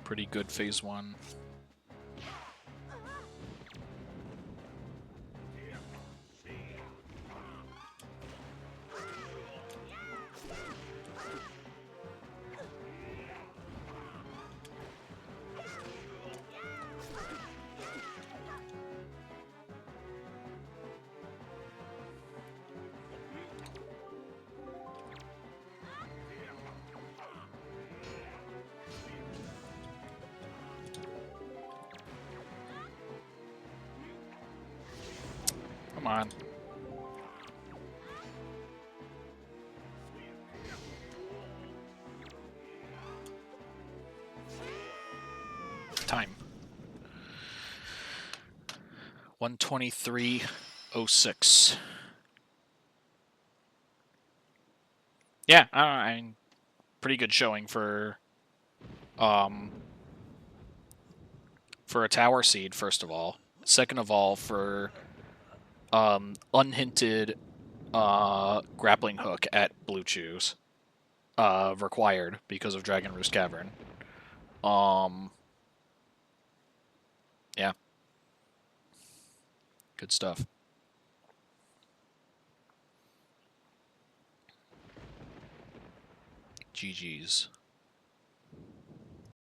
Pretty good phase 1. Come on. Time. 123.06. Yeah, I mean, pretty good showing for a tower seed, first of all. Second of all, for unhinted grappling hook at Blue Chews required because of Dragon Roost Cavern. Yeah. Good stuff. GG's.